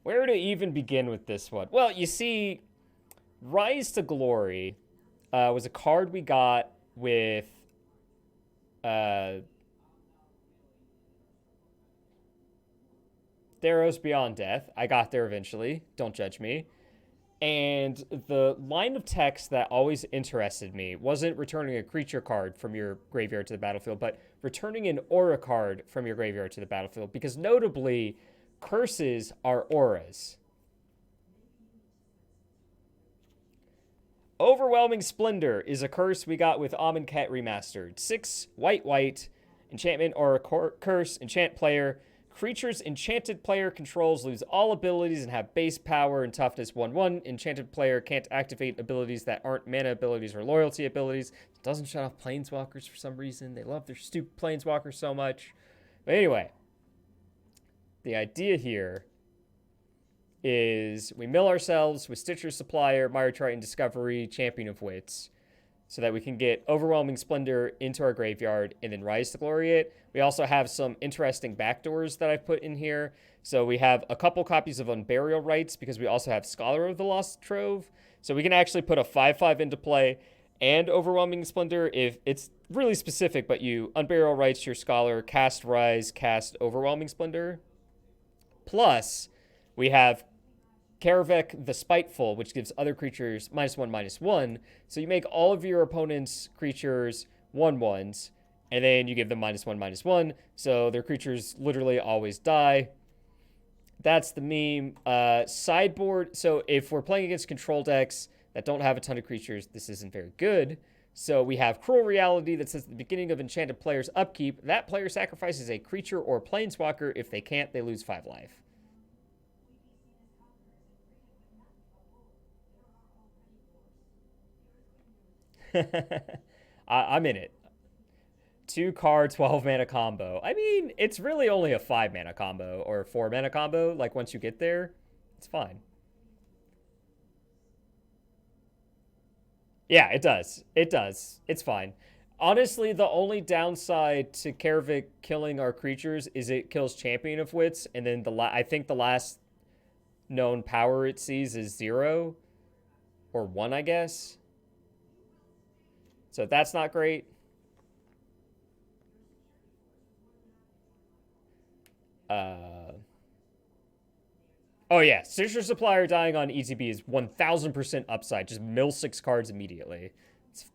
Where to even begin with this one? Well, you see, Rise to Glory was a card we got with uh, Theros Beyond Death. I got there eventually. Don't judge me. And the line of text that always interested me wasn't returning a creature card from your graveyard to the battlefield, but returning an aura card from your graveyard to the battlefield. Because notably, curses are auras. Overwhelming Splendor is a curse we got with Amonkhet Remastered. 6 white white, enchantment or a curse, enchant player. Creatures enchanted player controls lose all abilities and have base power and toughness 1/1. Enchanted player can't activate abilities that aren't mana abilities or loyalty abilities. It doesn't shut off planeswalkers for some reason. They love their stupid planeswalkers so much. But anyway, the idea here is we mill ourselves with Stitcher Supplier, Mire Triton Discovery, Champion of Wits, so that we can get Overwhelming Splendor into our graveyard and then Rise to Glory it. We also have some interesting backdoors that I've put in here. So we have a couple copies of Unburial Rites because we also have Scholar of the Lost Trove. So we can actually put a 5/5 into play and Overwhelming Splendor if it's really specific, but you Unburial Rites your Scholar, cast Rise, cast Overwhelming Splendor. Plus, we have Karavek the Spiteful, which gives other creatures -1/-1. So you make all of your opponent's creatures 1/1s, and then you give them -1/-1. So their creatures literally always die. That's the meme. Sideboard. So if we're playing against control decks that don't have a ton of creatures, this isn't very good. So we have Cruel Reality that says at the beginning of enchanted player's upkeep, that player sacrifices a creature or planeswalker. If they can't, they lose 5 life. I'm in it. 2 card, 12 mana combo. I mean, it's really only a 5 mana combo or a 4 mana combo. Like, once you get there, it's fine. Yeah, it does. It does. It's fine. Honestly, the only downside to Karavik killing our creatures is it kills Champion of Wits, and then I think the last known power it sees is 0 or 1, I guess. So that's not great. Uh, oh yeah, Stitcher Supplier dying on ETB is 1000% upside. Just mill 6 cards immediately. It's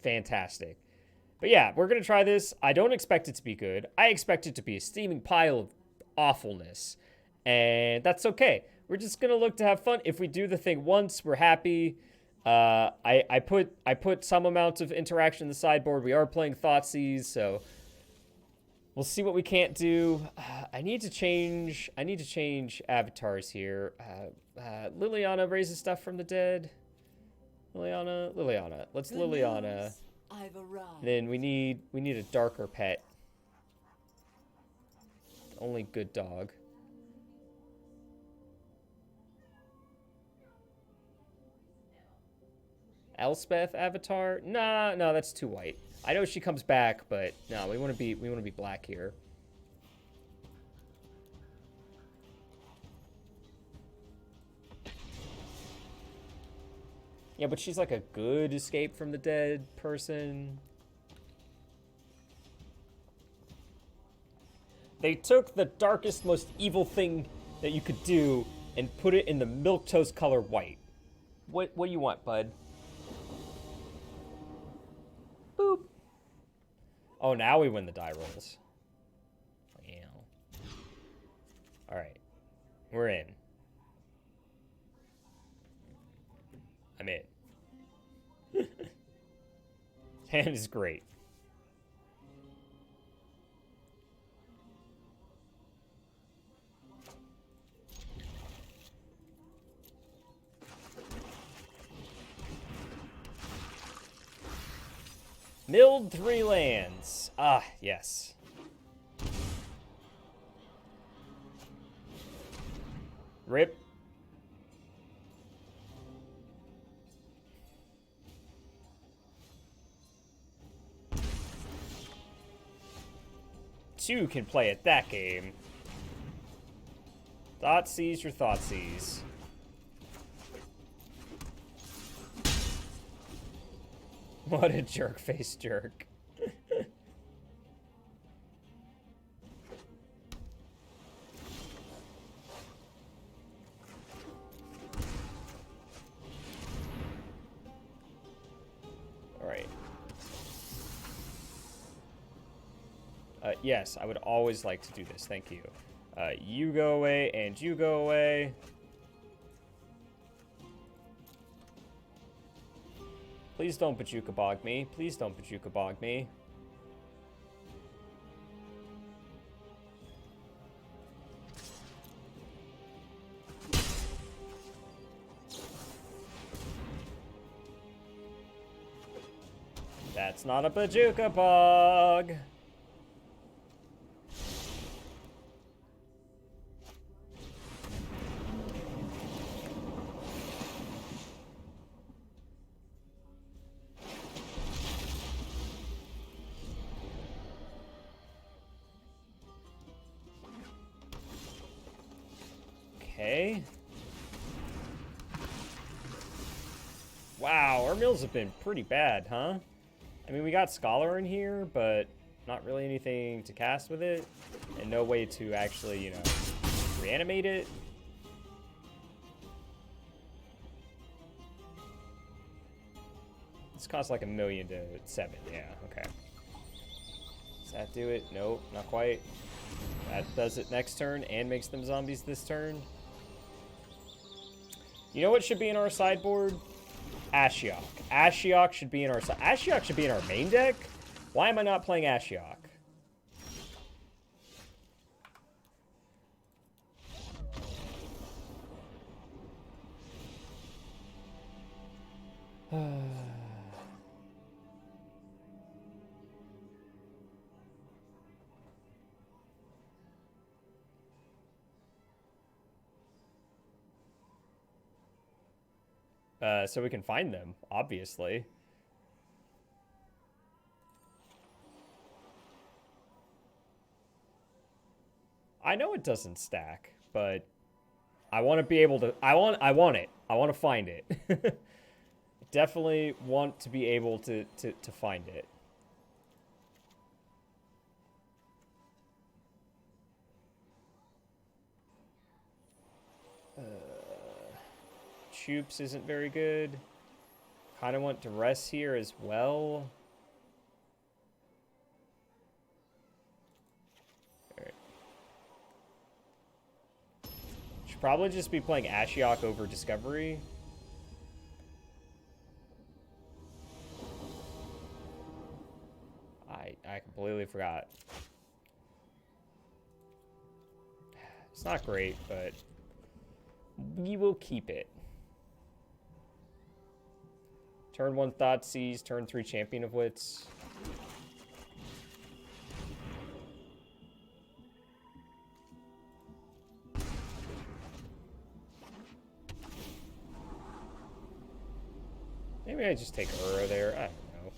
fantastic. But yeah, we're gonna try this. I don't expect it to be good. I expect it to be a steaming pile of awfulness, and that's okay. We're just gonna look to have fun. If we do the thing once, we're happy. I put some amount of interaction in the sideboard. We are playing Thoughtseize, so we'll see what we can't do. I need to change avatars here. Liliana raises stuff from the dead. Liliana. Let's Liliana. I've arrived. Then we need a darker pet. Only good dog. Elspeth avatar? Nah, no, that's too white. I know she comes back, but no, we want to be black here. Yeah, but she's like a good escape from the dead person. They took the darkest, most evil thing that you could do and put it in the milquetoast color white. What do you want, bud? Boop. Oh, now we win the die rolls. Yeah. All right. We're in. I'm in. Hand is great. Milled 3 lands. Ah, yes. Rip. Two can play at that game. Thoughtseize your Thoughtseize. What a jerk-face jerk. Alright. Yes, I would always like to do this. Thank you. You go away, and you go away. Please don't Bajuka Bog me. Please don't Bajuka Bog me. That's not a Bajuka Bog. Okay. Wow, our mills have been pretty bad, huh? I mean, we got Scholar in here, but not really anything to cast with it. And no way to actually, you know, reanimate it. This costs like $1 million to 7. Yeah, okay. Does that do it? Nope, not quite. That does it next turn and makes them zombies this turn. You know what should be in our sideboard? Ashiok. Ashiok should be in our Ashiok should be in our main deck. Why am I not playing Ashiok? So we can find them, obviously. I know it doesn't stack, but I want to be able to. I want it. I want to find it. Definitely want to be able to find it. Choops isn't very good. Kind of want Duress here as well. Alright. Should probably just be playing Ashiok over Discovery. I completely forgot. It's not great, but we will keep it. Turn 1 Thoughtseize, turn 3 Champion of Wits. Maybe I just take Uro there. I don't know.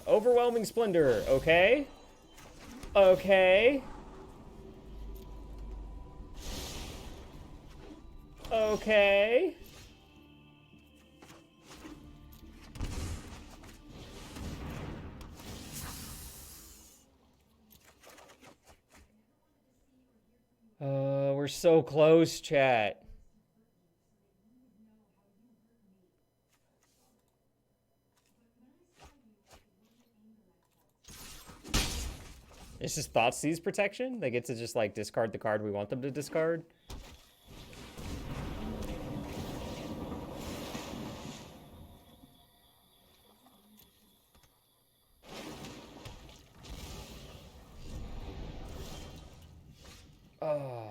Overwhelming Splendor. Okay. Okay. Okay. We're so close, chat. This is Thoughtseize protection? They get to just like discard the card we want them to discard? Oh.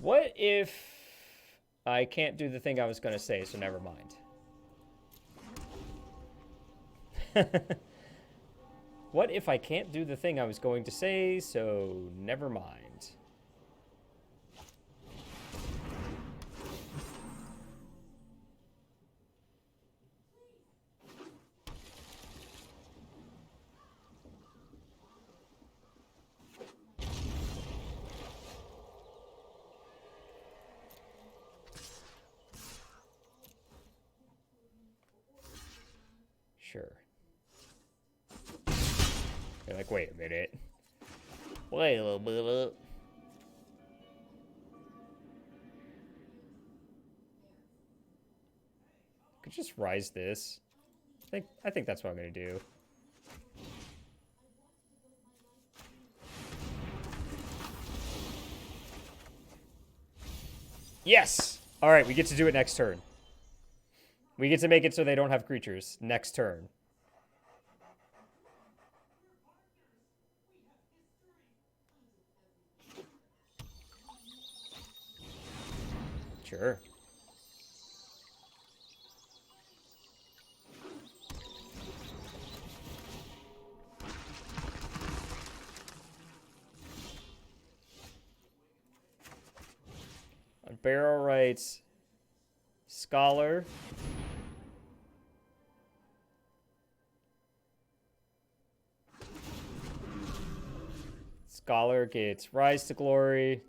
What if I can't do the thing I was going to say, so never mind. What if I can't do the thing I was going to say, so never mind. Sure. You're like, wait a minute. Wait a little bit. Could just rise this. I think that's what I'm gonna do. Yes! Alright, we get to do it next turn. We get to make it so they don't have creatures next turn. Sure. On barrel rights, Scholar. Scholar gets Rise to Glory.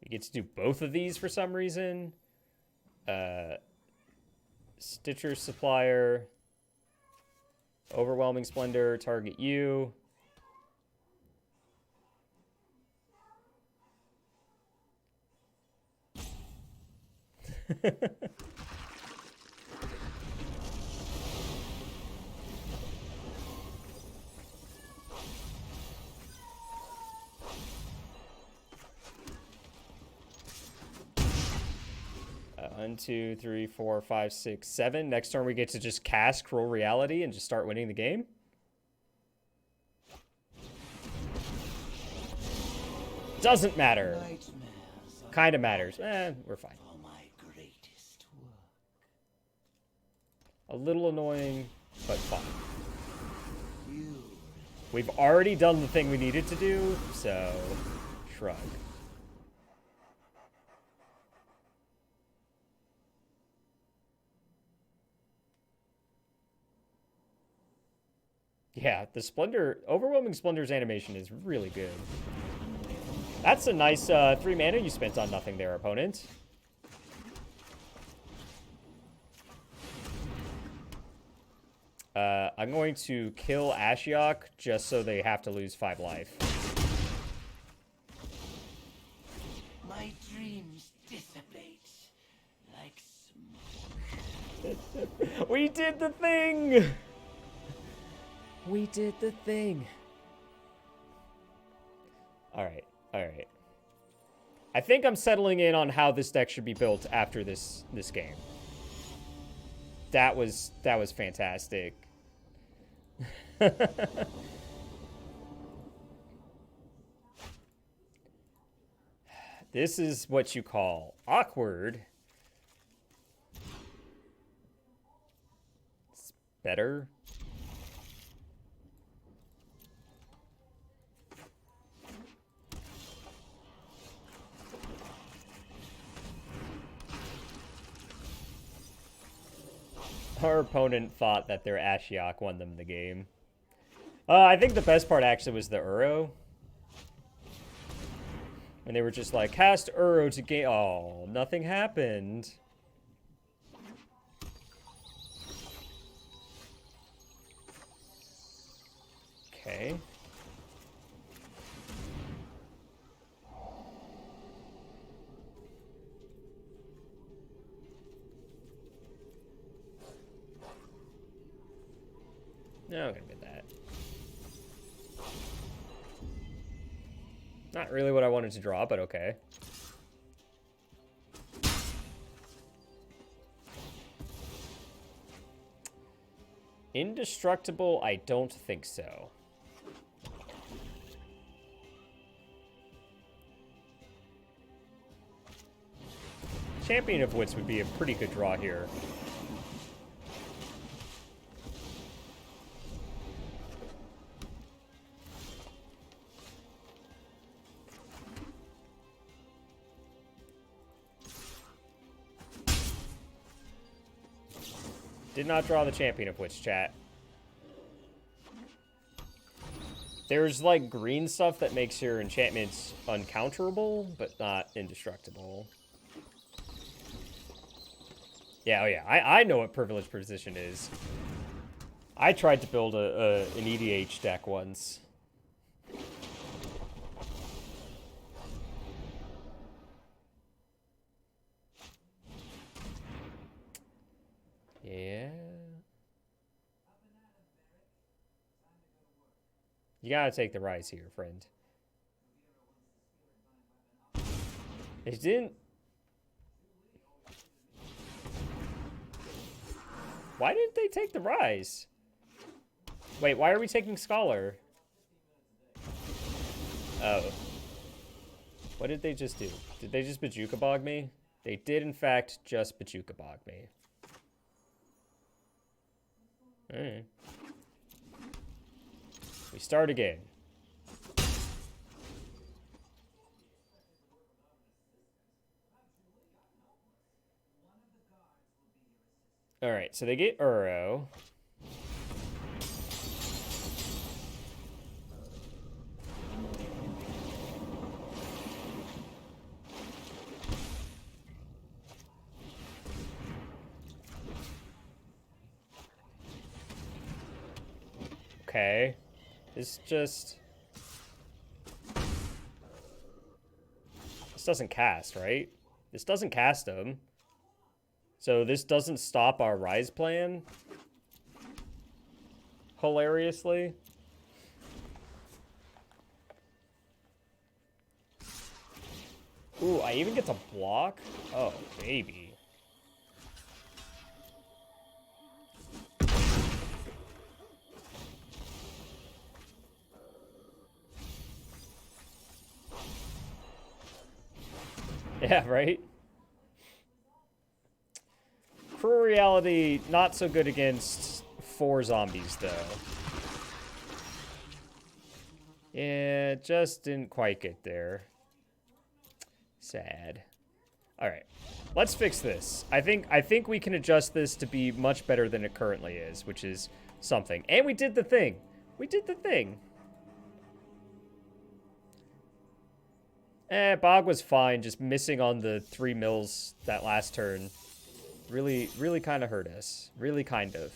We get to do both of these for some reason. Stitcher Supplier. Overwhelming Splendor, target you. One, two, three, four, five, six, seven. Next turn we get to just cast Cruel Reality and just start winning the game. Doesn't matter. Kind of matters. We're fine. A little annoying, but fun. We've already done the thing we needed to do, so shrug. Yeah, the Splendor, Overwhelming Splendor's animation is really good. That's a nice 3 mana you spent on nothing there, opponent. I'm going to kill Ashiok just so they have to lose 5 life. My dreams dissipate like smoke. We did the thing! We did the thing. Alright, alright. I think I'm settling in on how this deck should be built after this game. That was fantastic. This is what you call awkward. It's better. Our opponent thought that their Ashiok won them the game. I think the best part actually was the Uro. And they were just like, cast Uro to gain. Oh, nothing happened. Okay. No, I'm gonna get that. Not really what I wanted to draw, but okay. Indestructible? I don't think so. Champion of Wits would be a pretty good draw here. Did not draw the Champion of Wits, chat. There's, like, green stuff that makes your enchantments uncounterable, but not indestructible. Yeah, oh yeah, I know what Privileged Position is. I tried to build an EDH deck once. Yeah. You gotta take the rise here, friend. It didn't... Why didn't they take the rise? Wait, why are we taking Scholar? Oh. What did they just do? Did they just Bajuka Bog me? They did, in fact, just Bajuka Bog me. Alright. We start again. Alright, so they get Uro. Okay. This just... This doesn't cast, right? This doesn't cast them. So this doesn't stop our rise plan. Hilariously. Ooh, I even get to block? Oh, baby. Yeah, right? Cruel Reality, not so good against 4 zombies, though. Yeah, just didn't quite get there. Sad. Alright. Let's fix this. I think we can adjust this to be much better than it currently is, which is something. And we did the thing. We did the thing. Bog was fine, just missing on the 3 mills that last turn. Really, really kind of hurt us. Really kind of.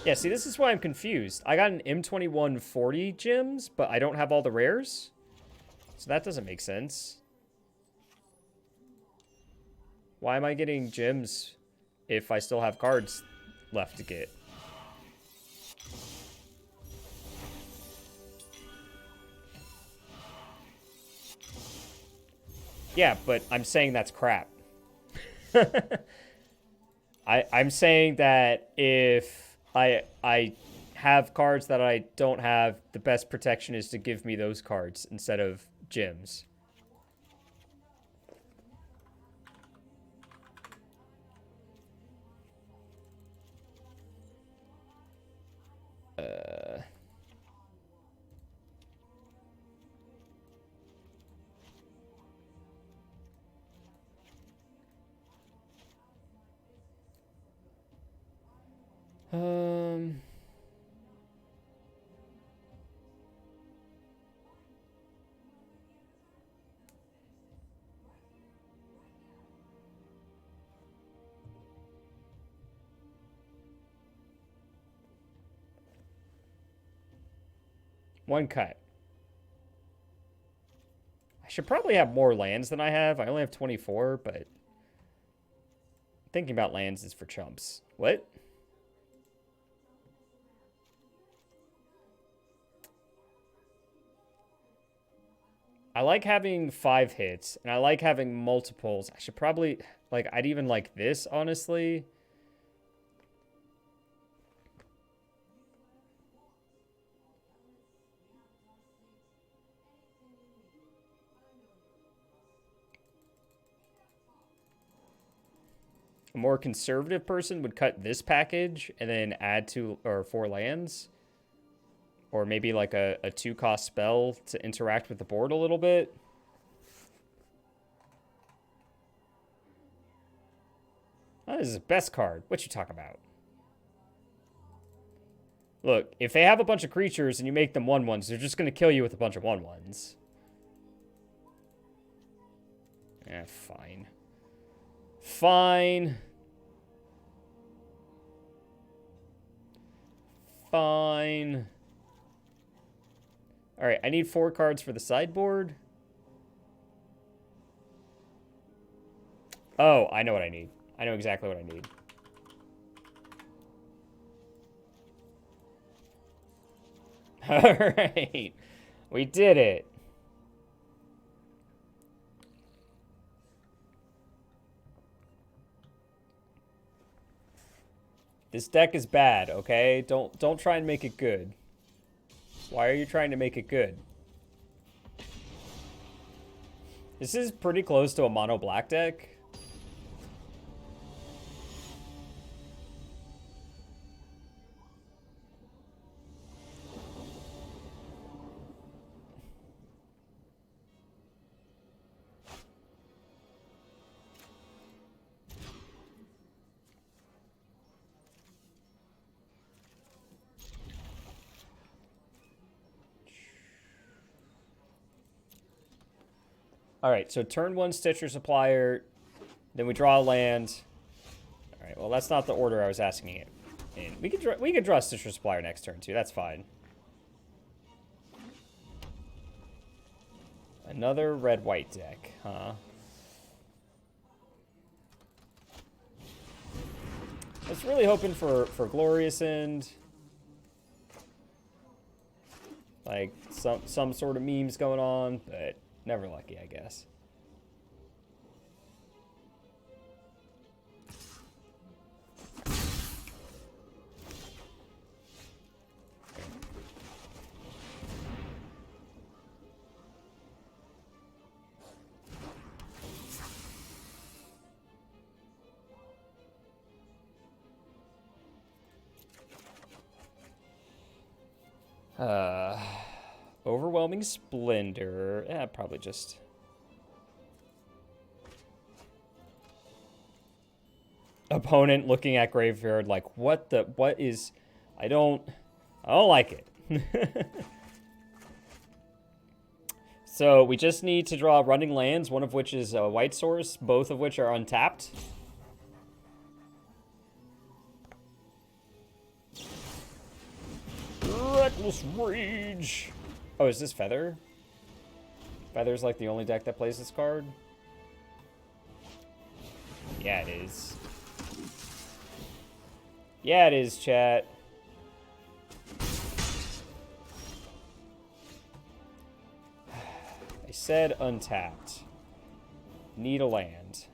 Yeah, see, this is why I'm confused. I got an M21 40 gems, but I don't have all the rares. So that doesn't make sense. Why am I getting gems if I still have cards left to get? Yeah, but I'm saying that's crap. I'm saying that if I have cards that I don't have, the best protection is to give me those cards instead of gems. Um... One cut. I should probably have more lands than I have. I only have 24, but thinking about lands is for chumps. What? I like having 5 hits, and I like having multiples. I should probably, like, I'd even like this, honestly. A more conservative person would cut this package and then add 2 or 4 lands. Or maybe like a 2-cost spell to interact with the board a little bit. Oh, this is the best card. What you talk about? Look, if they have a bunch of creatures and you make them 1/1s, they're just going to kill you with a bunch of 1/1s. Eh, fine. Fine. Fine. Alright, I need 4 cards for the sideboard. Oh, I know what I need. I know exactly what I need. Alright. We did it. This deck is bad, okay? Don't try and make it good. Why are you trying to make it good? This is pretty close to a mono black deck. All right, so turn 1 Stitcher Supplier, then we draw a land. All right, well, that's not the order I was asking it in. We could draw Stitcher Supplier next turn, too. That's fine. Another red-white deck, huh? I was really hoping for Glorious End. Like, some sort of memes going on, but never lucky, I guess. Overwhelming Splendor. Yeah, probably just... Opponent looking at graveyard like, what is... I don't like it. So we just need to draw running lands, one of which is a white source, both of which are untapped. Reckless Rage. Oh, is this Feather? Feather's like the only deck that plays this card? Yeah, it is. Yeah, it is, chat. I said untapped. Need a land.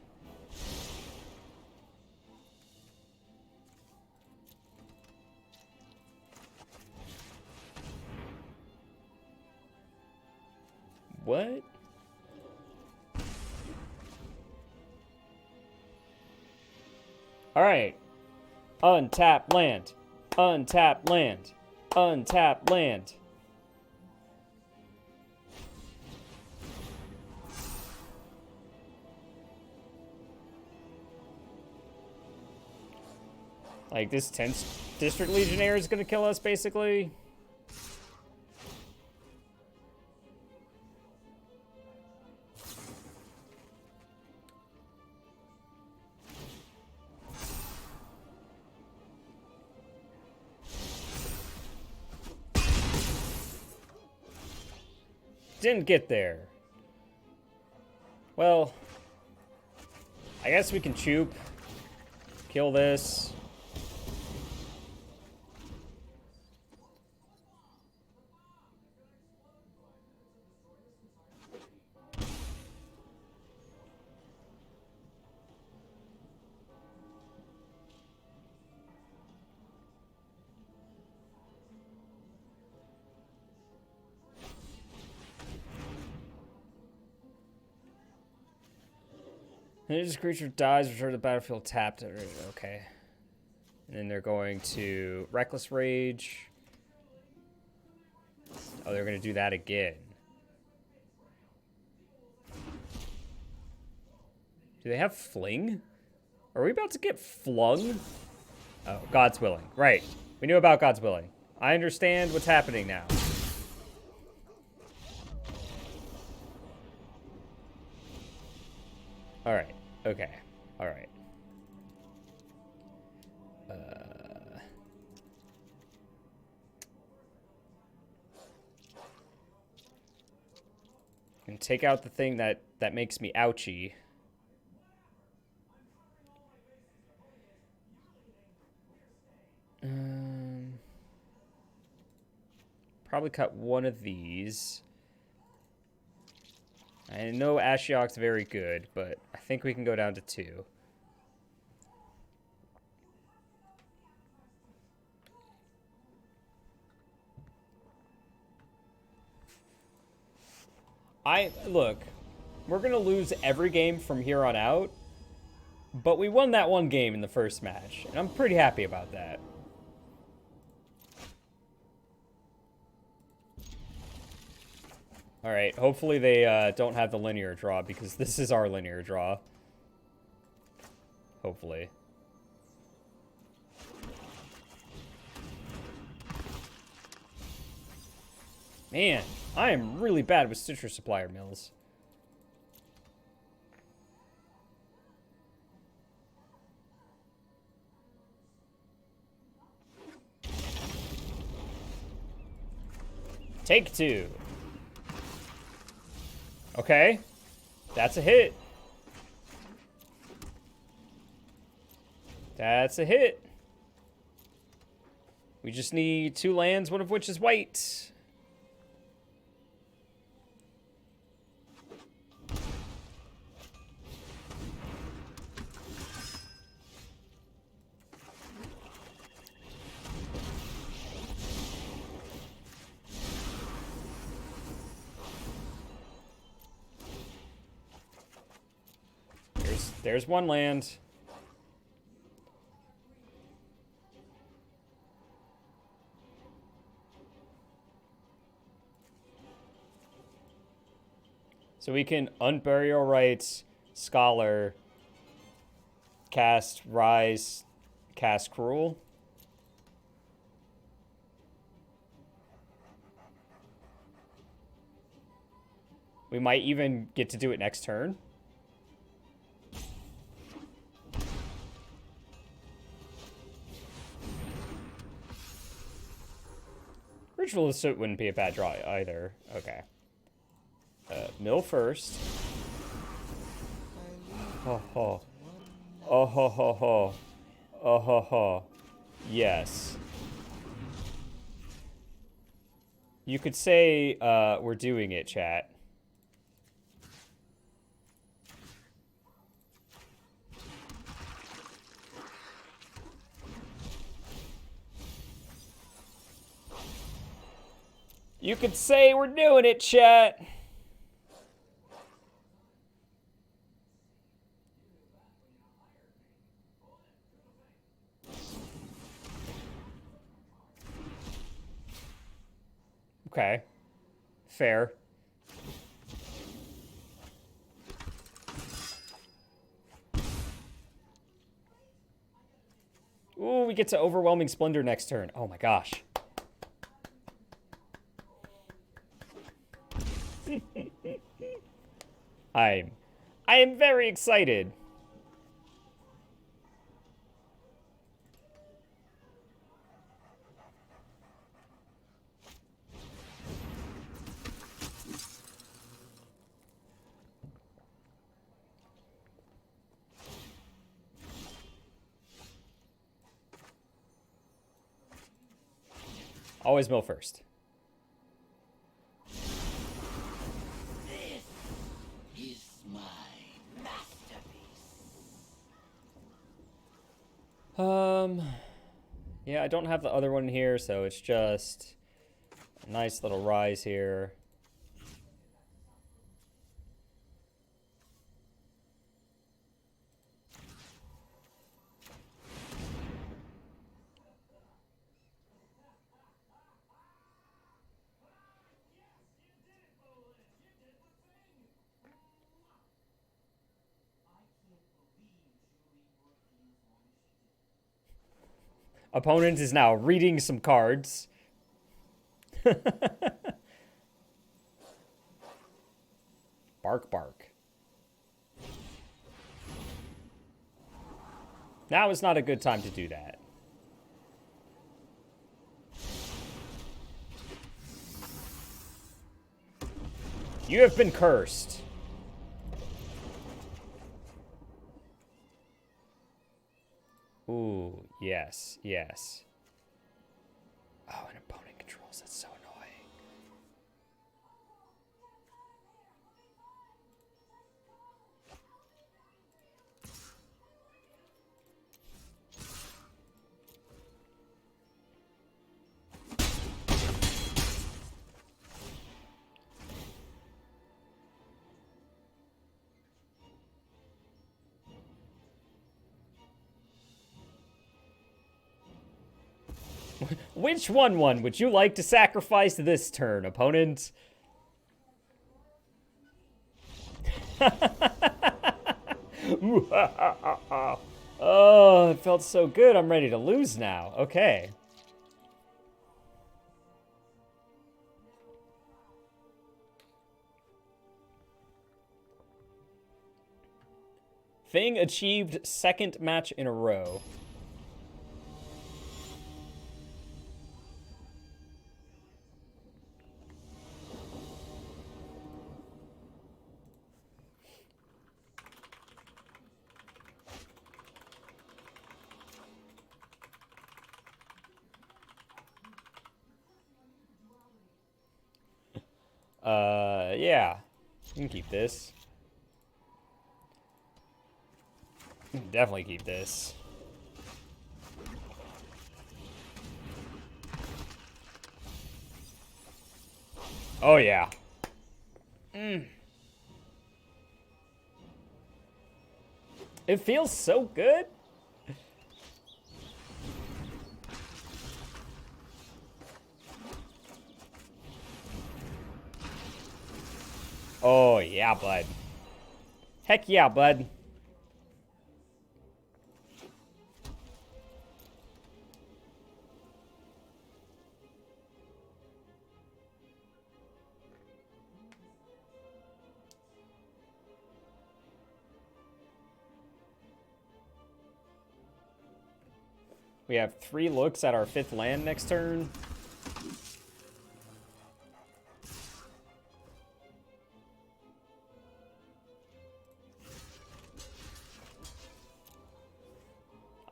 What? All right. Untap land. Untap land. Untap land. Like, this 10th District Legionnaire is going to kill us, basically. Didn't get there. Well, I guess we can choop. Kill this. This creature dies, return to the battlefield tapped. Okay. And then they're going to Reckless Rage. Oh, they're going to do that again. Do they have Fling? Are we about to get flung? Oh, God's Willing. Right. We knew about God's Willing. I understand what's happening now. Alright. Okay. Alright. And take out the thing that makes me ouchy. Probably cut one of these. I know Ashiok's very good, but I think we can go down to 2. Look, we're going to lose every game from here on out, but we won that one game in the first match, and I'm pretty happy about that. All right, hopefully they don't have the linear draw, because this is our linear draw. Hopefully. Man, I am really bad with Citrus Supplier mills. Take 2. Okay. That's a hit. That's a hit. We just need 2 lands, one of which is white. There's one land. So we can Unburial Rites, Scholar, cast Rise, cast Cruel. We might even get to do it next turn. Ritual of Soot wouldn't be a bad draw either. Okay. Mill first. Oh ho. Oh ho ho ho. Oh ho ho. Yes. You could say we're doing it, chat. You could say we're doing it, chat. Okay. Fair. Ooh, we get to Overwhelming Splendor next turn. Oh my gosh. I am very excited. Always mill first. This is my masterpiece. Yeah, I don't have the other one here, so it's just a nice little rise here. Opponent is now reading some cards. Bark, bark. Now is not a good time to do that. You have been cursed. Ooh, yes, yes. Oh, and opponent controls. That's so annoying. Which 1/1 would you like to sacrifice this turn, opponent? Oh, it felt so good. I'm ready to lose now. Okay. Thing achieved second match in a row. Yeah. You can keep this. You can definitely keep this. Oh, yeah. It feels so good. Oh, yeah, bud. Heck yeah, bud. We have 3 looks at our 5th land next turn.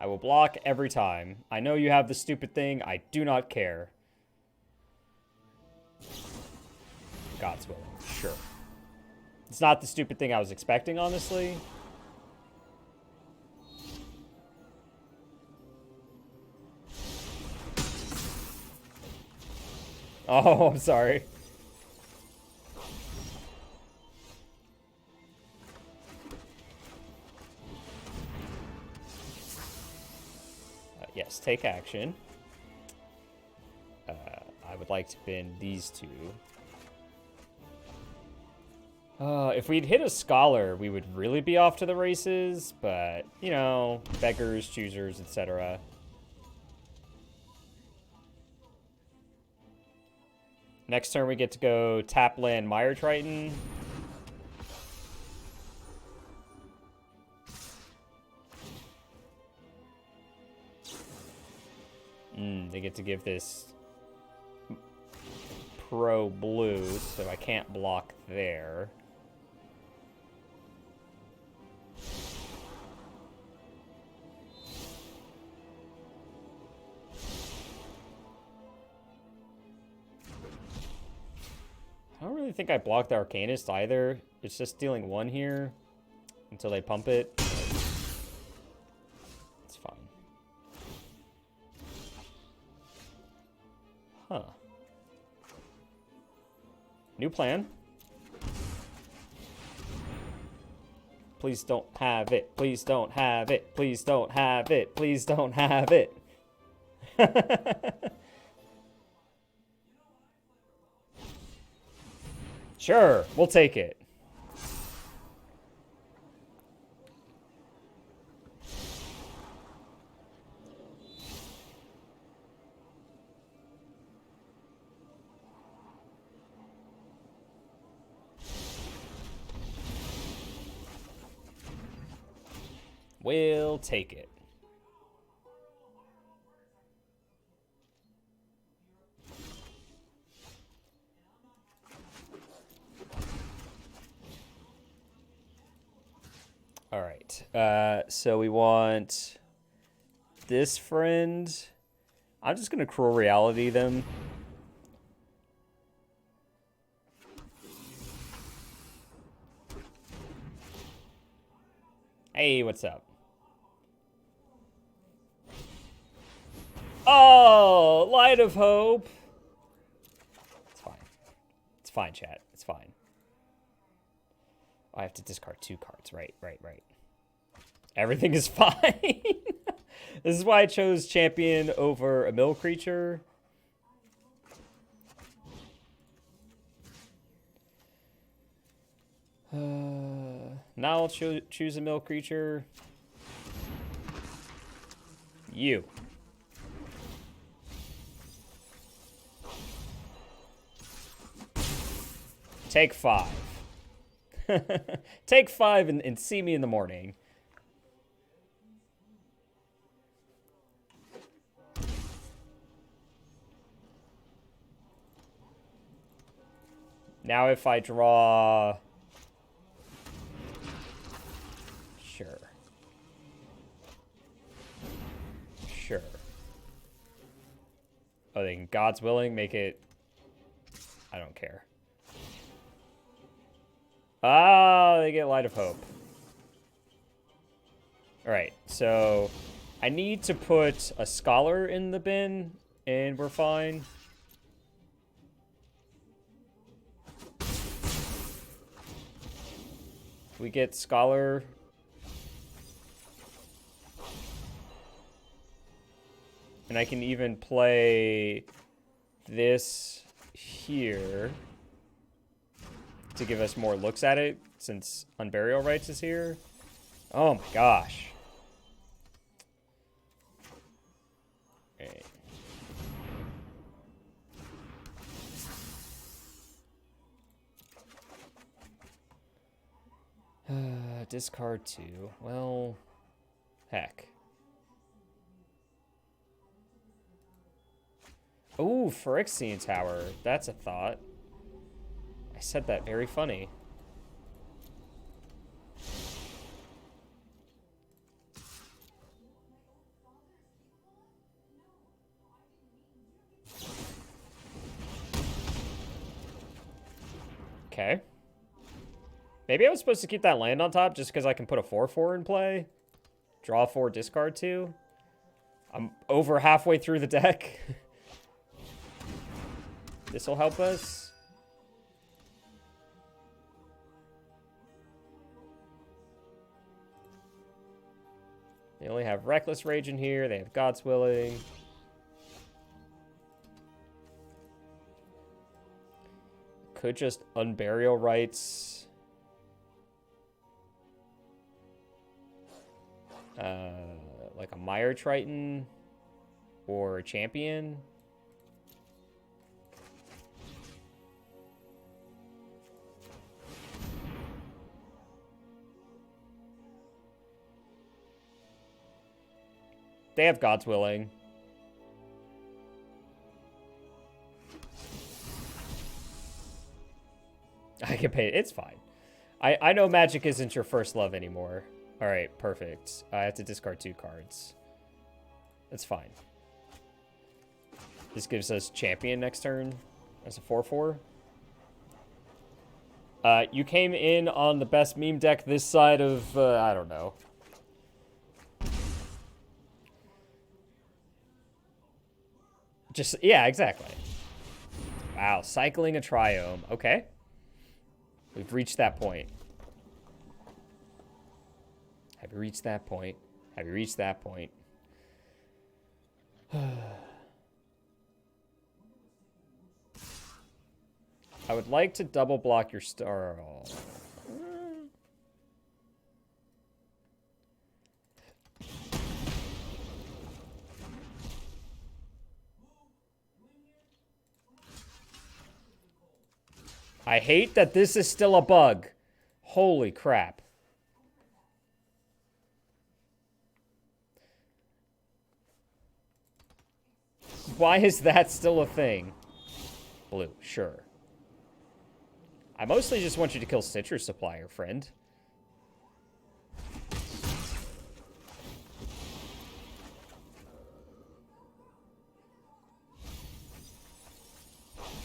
I will block every time. I know you have the stupid thing. I do not care. God's willing. Sure. It's not the stupid thing I was expecting, honestly. Oh, I'm sorry. Yes, take action. I would like to bin these 2. If we'd hit a scholar, we would really be off to the races, but, you know, beggars, choosers, etc. Next turn, we get to go tap land Mire Triton. They get to give this pro blue, so I can't block there. I don't really think I blocked the Arcanist either. It's just dealing 1 here until they pump it. It's fine. Huh. New plan. Please don't have it. Please don't have it. Please don't have it. Please don't have it. Sure, we'll take it. We'll take it. All right. So we want this friend. I'm just going to Cruel Reality them. Hey, what's up? Oh, Light of Hope. It's fine. It's fine, chat. It's fine. I have to discard 2 cards. Right. Everything is fine. This is why I chose champion over a mill creature. Now I'll choose a mill creature. You. Take 5. Take 5 and see me in the morning. Now if I draw... Sure. Oh, they can God's willing make it... I don't care. Ah, they get Light of Hope. Alright, so... I need to put a Scholar in the bin, and we're fine. We get Scholar... And I can even play this here to give us more looks at it, since Unburial Rites is here. Oh my gosh. Right. Discard 2. Well, heck. Ooh, Phyrexian Tower. That's a thought. I said that very funny. Okay. Maybe I was supposed to keep that land on top just because I can put a 4/4 in play. Draw 4, discard 2. I'm over halfway through the deck. This will help us. They only have Reckless Rage in here. They have God's Willing. Could just Unburial Rites. Like a Mire Triton or a Champion. They have God's Willing. I can pay it. It's fine. I know Magic isn't your first love anymore. All right, perfect. I have to discard 2 cards. That's fine. This gives us Champion next turn as a 4/4. You came in on the best meme deck this side of, I don't know. Just, yeah, exactly. Wow, cycling a Triome. Okay. We've reached that point. Have you reached that point? Have you reached that point? I would like to double block your star. I hate that this is still a bug. Holy crap. Why is that still a thing? Blue, sure. I mostly just want you to kill Stitcher Supplier, friend.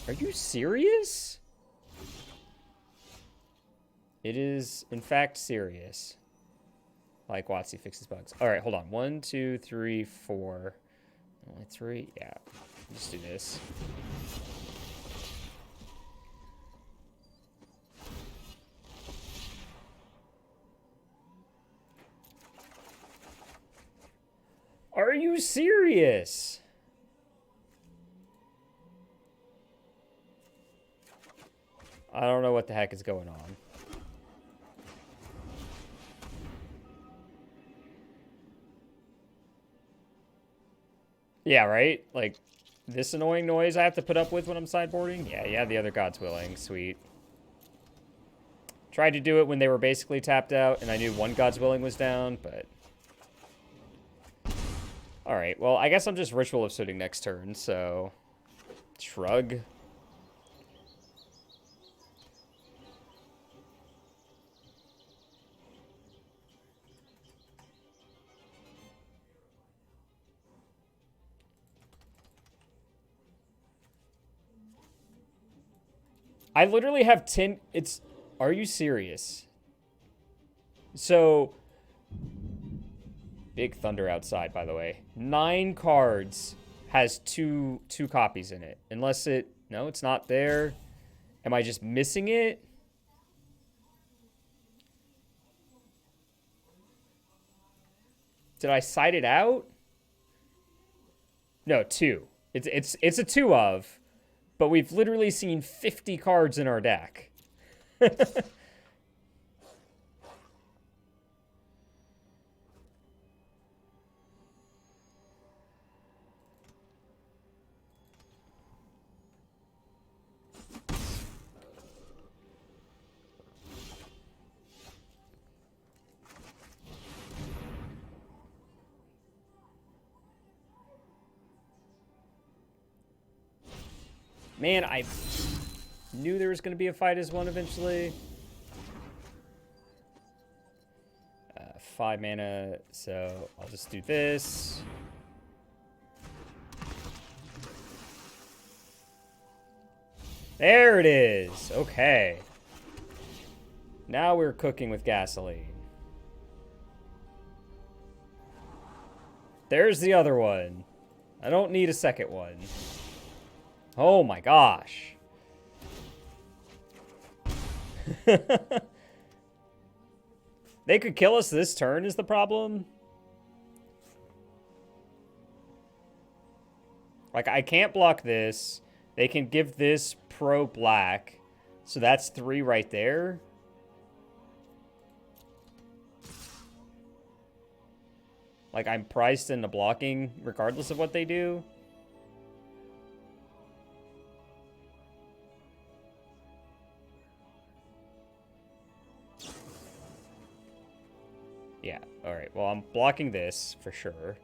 Are you serious? It is, in fact, serious. Like WotC fixes bugs. All right, hold on. 1, 2, 3, 4. Only 3? Yeah. Let's do this. Are you serious? I don't know what the heck is going on. Yeah, right? Like, this annoying noise I have to put up with when I'm sideboarding? Yeah, the other God's Willing. Sweet. Tried to do it when they were basically tapped out, and I knew one God's Willing was down, but... Alright, well, I guess I'm just Ritual of Sooting next turn, so... Shrug. I literally have 10... It's... Are you serious? So... Big thunder outside, by the way. 9 cards has two copies in it. Unless it... No, it's not there. Am I just missing it? Did I side it out? No, 2. It's a 2 of... But we've literally seen 50 cards in our deck. Man, I knew there was going to be a fight as one eventually. 5 mana, so I'll just do this. There it is. Okay. Now we're cooking with gasoline. There's the other one. I don't need a second one. Oh my gosh. They could kill us this turn is the problem. Like, I can't block this. They can give this pro black. So that's 3 right there. Like, I'm priced into blocking regardless of what they do. Yeah, alright. Well, I'm blocking this for sure.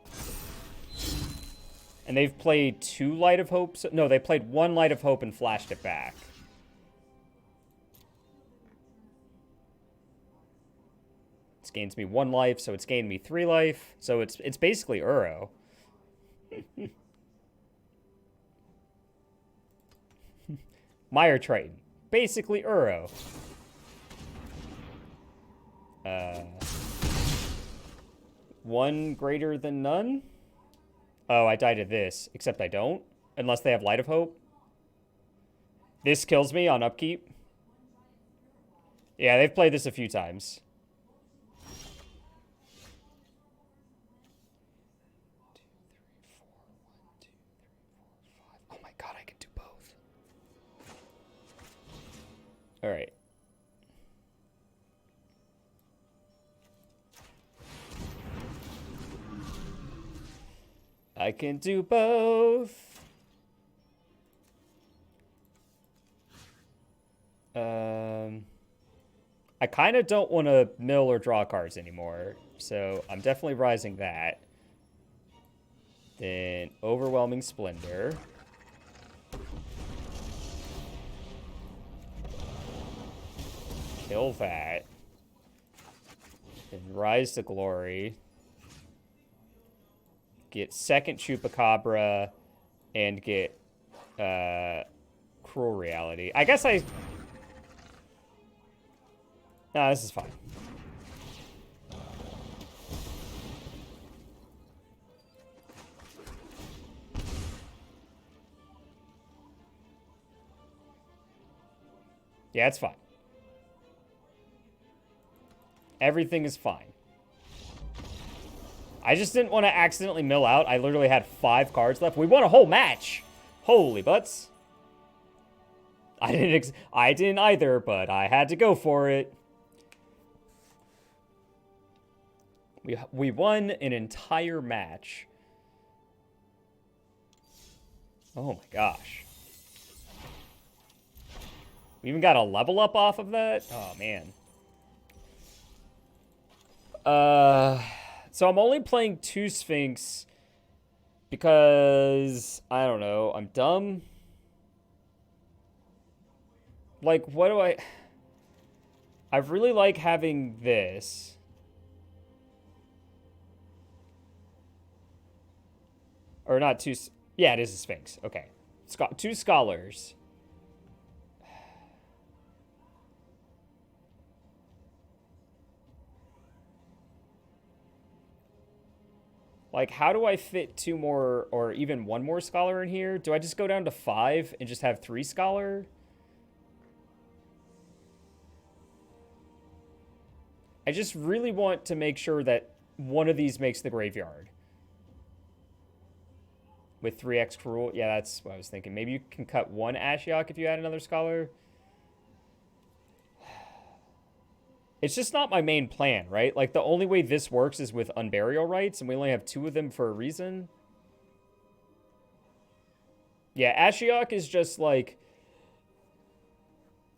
And they've played 2 Light of Hope. No, they played 1 Light of Hope and flashed it back. This gains me 1 life, so it's gained me 3 life. So it's basically Uro. Mire Triton. Basically Uro. 1 greater than none? Oh, I die to this. Except I don't. Unless they have Light of Hope. This kills me on upkeep. Yeah, they've played this a few times. Oh my god, I can do both. Alright. I can do both. I kind of don't want to mill or draw cards anymore, so I'm definitely rising that. Then Overwhelming Splendor. Kill that. Then Rise to Glory. Get second Chupacabra and get Cruel Reality. I guess I... No, this is fine. Yeah, it's fine. Everything is fine. I just didn't want to accidentally mill out. I literally had 5 cards left. We won a whole match. Holy butts. I didn't either, but I had to go for it. We won an entire match. Oh my gosh. We even got a level up off of that? Oh man. So I'm only playing 2 Sphinx because, I don't know, I'm dumb. Like, what do I really like having this. Or not 2, yeah, it is a Sphinx. Okay. 2 Scholars. Like, how do I fit 2 more or even 1 more Scholar in here? Do I just go down to 5 and just have 3 Scholar? I just really want to make sure that one of these makes the graveyard. With 3x Cruel? Yeah, that's what I was thinking. Maybe you can cut 1 Ashiok if you add another Scholar. It's just not my main plan, right? Like, the only way this works is with Unburial Rites, and we only have 2 of them for a reason. Yeah, Ashiok is just, like,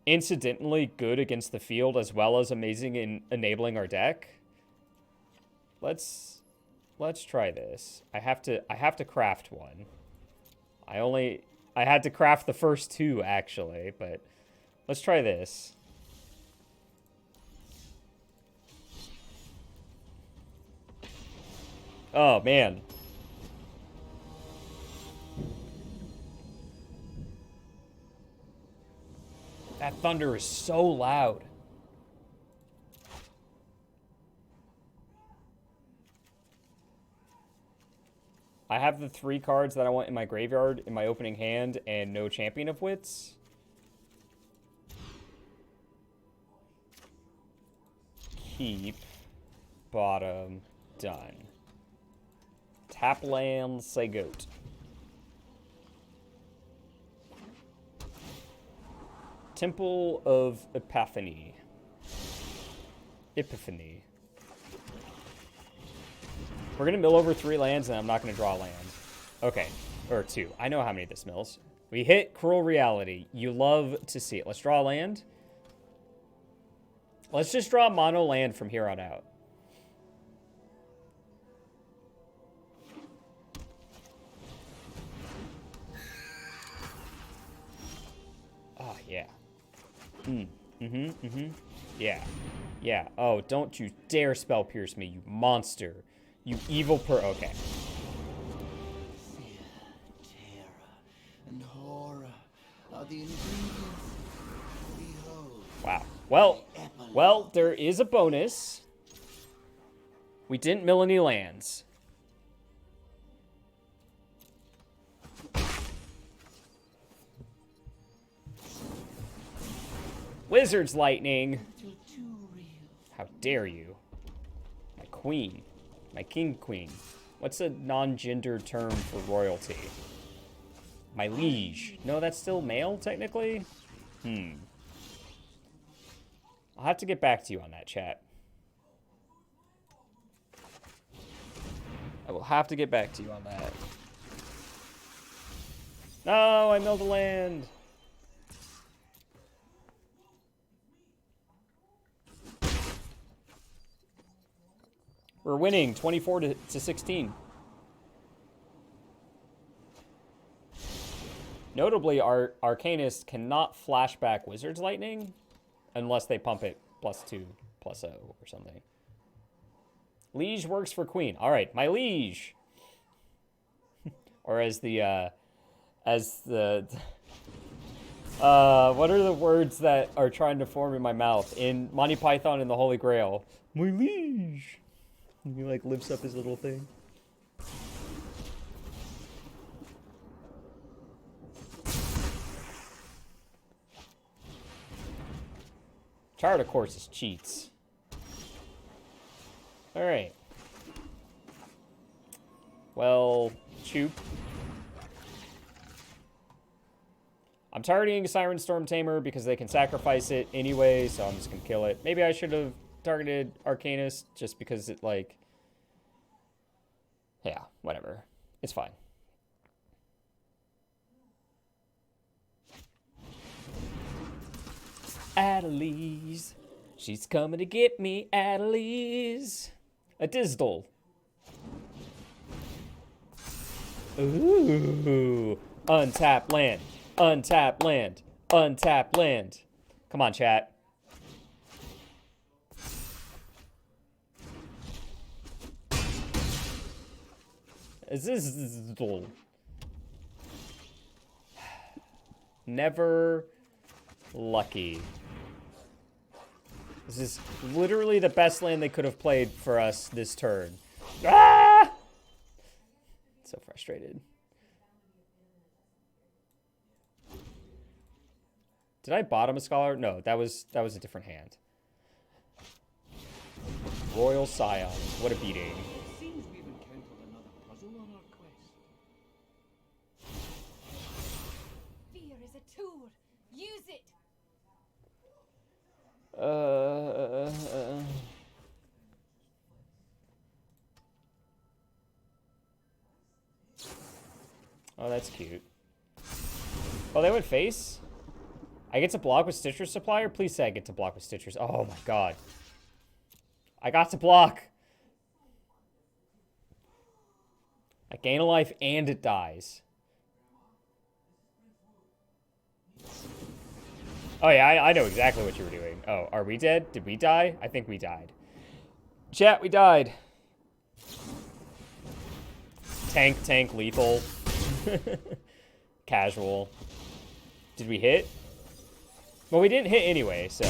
incidentally good against the field as well as amazing in enabling our deck. Let's try this. I have to craft 1. I had to craft the first 2, actually, but let's try this. Oh, man. That thunder is so loud. I have the 3 cards that I want in my graveyard in my opening hand and no Champion of Wits. Keep. Bottom. Done. Tap land, say goat. Temple of Epiphany. Epiphany. We're going to mill over 3 lands, and I'm not going to draw a land. Okay. Or 2. I know how many this mills. We hit Cruel Reality. You love to see it. Let's draw a land. Let's just draw a mono land from here on out. Oh, yeah. Yeah. Yeah. Oh, don't you dare spell pierce me, you monster. You evil okay. Fear, terror, and horror are the ingredients. Behold. Wow. Well, there is a bonus. We didn't mill any lands. Wizard's Lightning. How dare you? My queen. My king queen. What's a non-gendered term for royalty? My liege. No, that's still male, technically? I'll have to get back to you on that, chat. I will have to get back to you on that. No, I milled the land. We're winning 24 to 16. Notably, our Arcanist cannot flashback Wizard's Lightning unless they pump it +2/+0 or something. Liege works for Queen. All right, my liege. Or as the what are the words that are trying to form in my mouth in Monty Python and the Holy Grail? My liege. And he like lifts up his little thing. Chart, of course, is cheats. All right. Well, Choop. I'm targeting Siren Storm Tamer because they can sacrifice it anyway, so I'm just going to kill it. Maybe I should have targeted Arcanist just because it, like... Yeah, whatever. It's fine. Adelies. She's coming to get me, Adelies. A Dizdle. Ooh. Untap land. Untap land. Untap land. Come on, chat. Is this never lucky? This is literally the best land they could have played for us this turn. Ah! So frustrated. Did I bottom a Scholar? No, that was a different hand. Royal Scion. What a beating. Seems we've encountered another puzzle on our quest. Fear is a tool. Use it. Oh, that's cute. Oh, they went face? I get to block with Stitcher's Supplier? Please say I get to block with Stitcher's. Oh my god. I got to block. I gain a life and it dies. Oh yeah, I know exactly what you were doing. Oh, are we dead? Did we die? I think we died. Chat, we died. Tank, lethal. Casual. Did we hit? Well, we didn't hit anyway, so.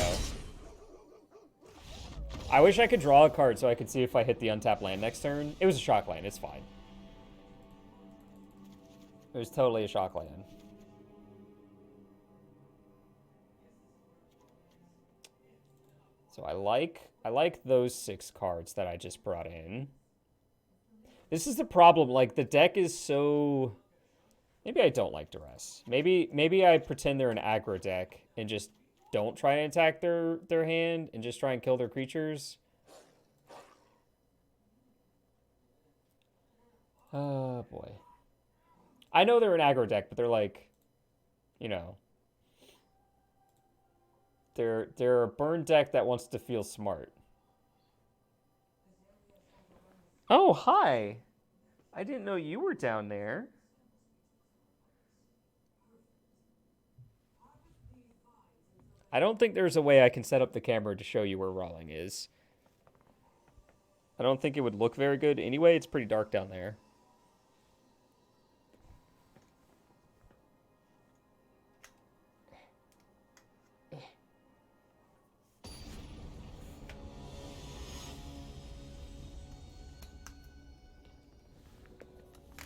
I wish I could draw a card so I could see if I hit the untapped land next turn. It was a shock land, it's fine. It was totally a shock land. So I like those 6 cards that I just brought in. This is the problem, like the deck is so... Maybe I don't like Duress. Maybe I pretend they're an aggro deck and just don't try and attack their hand and just try and kill their creatures. Oh boy. I know they're an aggro deck, but they're like, you know, they're a burn deck that wants to feel smart. Oh, hi. I didn't know you were down there. I don't think there's a way I can set up the camera to show you where Rawling is. I don't think it would look very good. Anyway, it's pretty dark down there.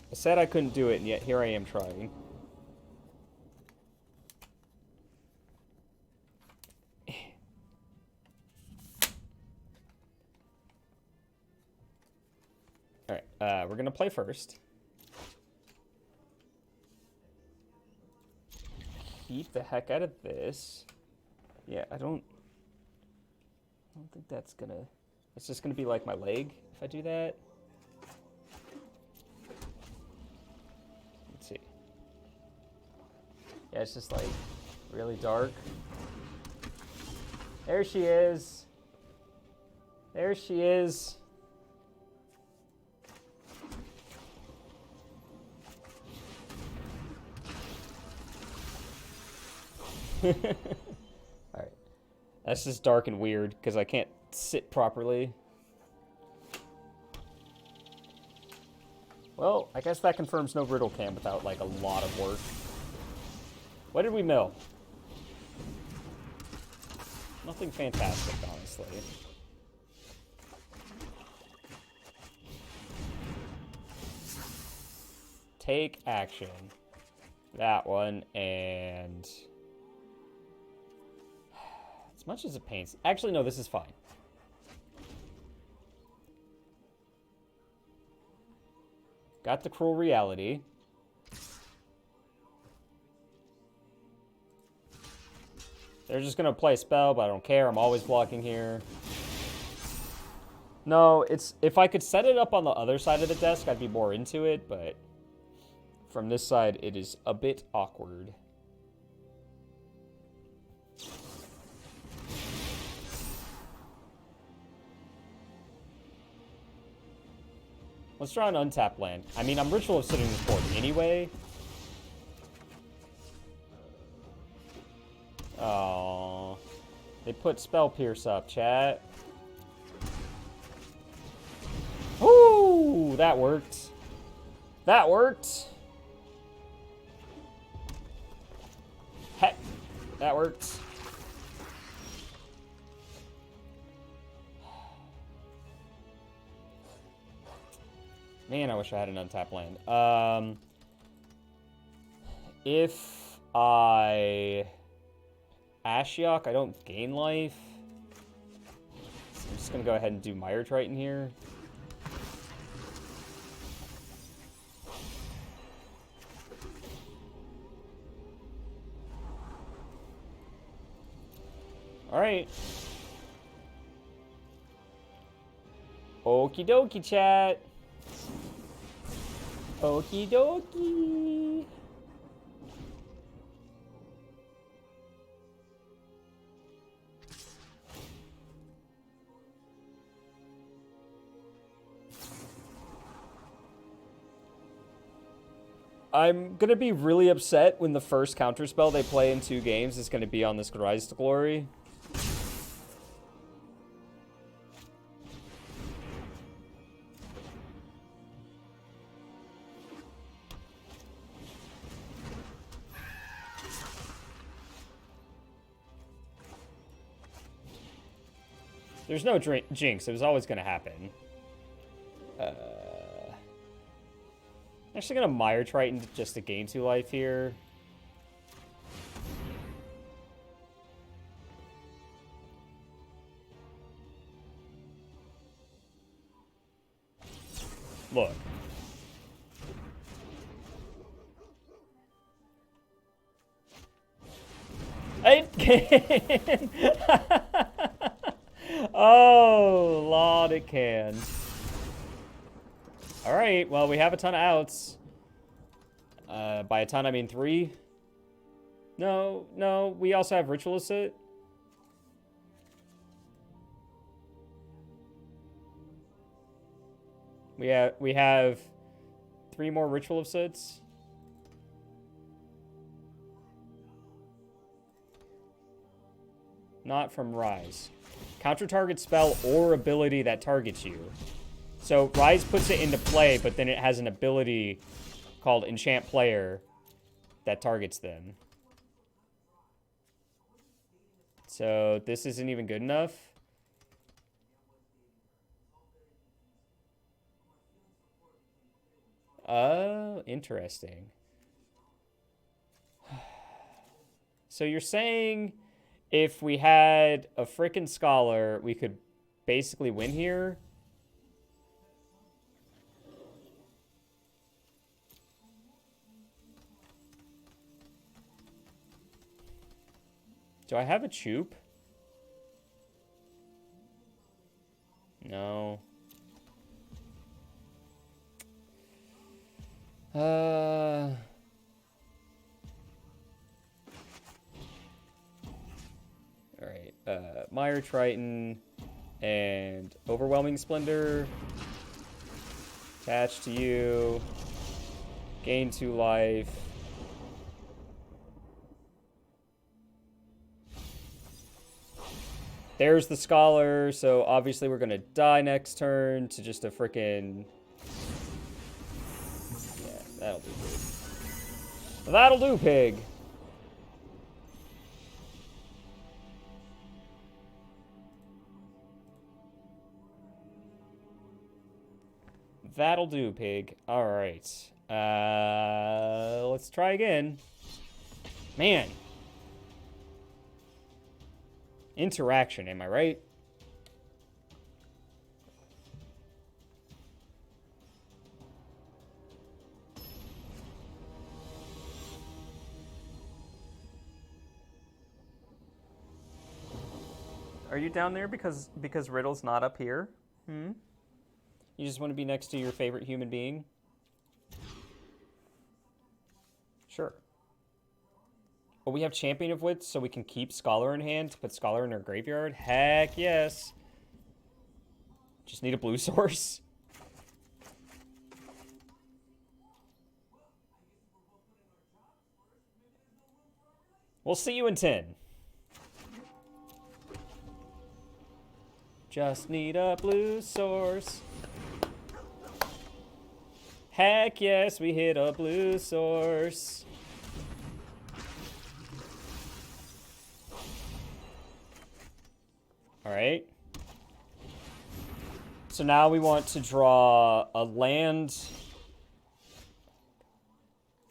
I said I couldn't do it, and yet here I am trying. Alright, we're gonna play first. Keep the heck out of this. Yeah, I don't think that's gonna... It's just gonna be like my leg if I do that. Let's see. Yeah, it's just like really dark. There she is. There she is. Alright. That's just dark and weird because I can't sit properly. Well, I guess that confirms no Riddle Cam without, like, a lot of work. What did we mill? Nothing fantastic, honestly. Take action. That one, and... as much as it pains... actually, no, this is fine. Got the Cruel Reality. They're just gonna play a spell, but I don't care. I'm always blocking here. No, it's... if I could set it up on the other side of the desk, I'd be more into it, but... from this side, it is a bit awkward. Let's draw an untapped land. I mean, I'm Ritual of Sitting this board anyway. Oh, they put Spell Pierce up, chat. Ooh, that worked. That worked. Heck, that worked. Man, I wish I had an untapped land. If I Ashiok, I don't gain life. So I'm just gonna go ahead and do Mire Triton here. All right. Okie dokie, chat. Okie dokie. I'm gonna be really upset when the first counterspell they play in 2 games is gonna be on this Rise to Glory. There's no jinx. It was always going to happen. Actually going to Mire Triton just to gain 2 life here. Look. I can. Oh, Lord, it can. All right, well, we have a ton of outs. By a ton, I mean 3. No, we also have Ritual Sit. We have 3 more Ritual of Sits. Not from Rise. Counter target spell or ability that targets you. So Rise puts it into play, but then it has an ability called Enchant Player that targets them. So this isn't even good enough. Oh, interesting. So you're saying if we had a frickin' Scholar, we could basically win here? Do I have a Choop? No. Alright, Mire Triton and Overwhelming Splendor. Attach to you. Gain 2 life. There's the Scholar, so obviously we're gonna die next turn to just a freaking... Yeah, that'll do, pig. That'll do, pig. That'll do, pig. Alright. Let's try again. Man. Interaction, am I right? Are you down there because Riddle's not up here? Hmm? You just want to be next to your favorite human being? Sure. But we have Champion of Wits, so we can keep Scholar in hand to put Scholar in our graveyard? Heck yes. Just need a blue source. We'll see you in 10. Just need a blue source. Heck yes, we hit a blue source. Alright. So now we want to draw a land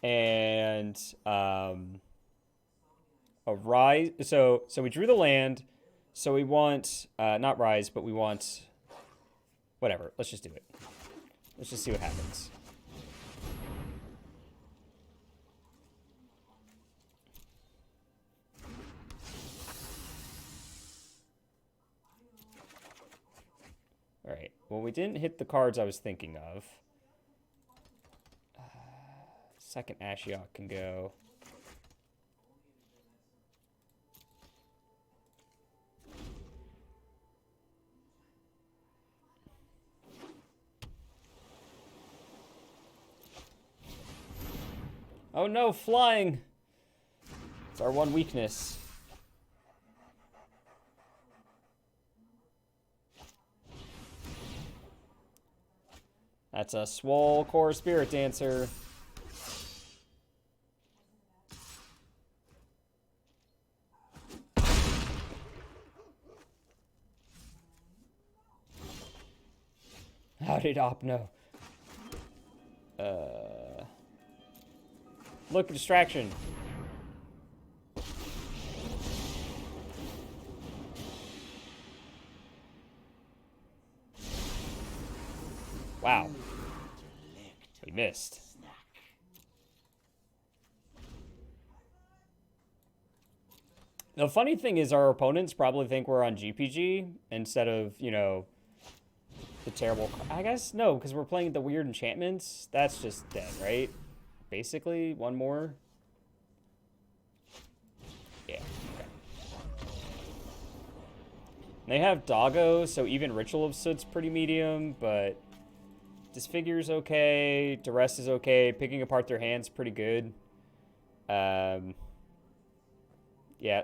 and a rise. So we drew the land. So we want not rise, but we want whatever. Let's just do it. Let's just see what happens. All right. Well, we didn't hit the cards I was thinking of. Second Ashiok can go. Oh no, flying! It's our one weakness. That's a Swole Core Spirit Dancer. How did Op know? Look, distraction. Wow. We missed. The funny thing is our opponents probably think we're on GPG instead of, you know, the terrible... I guess, no, because we're playing the weird enchantments. That's just dead, right? Basically, one more. Yeah, okay. They have Doggo, so even Ritual of Soot's pretty medium, but Disfigure's okay, Duress is okay, picking apart their hand's pretty good. Yeah,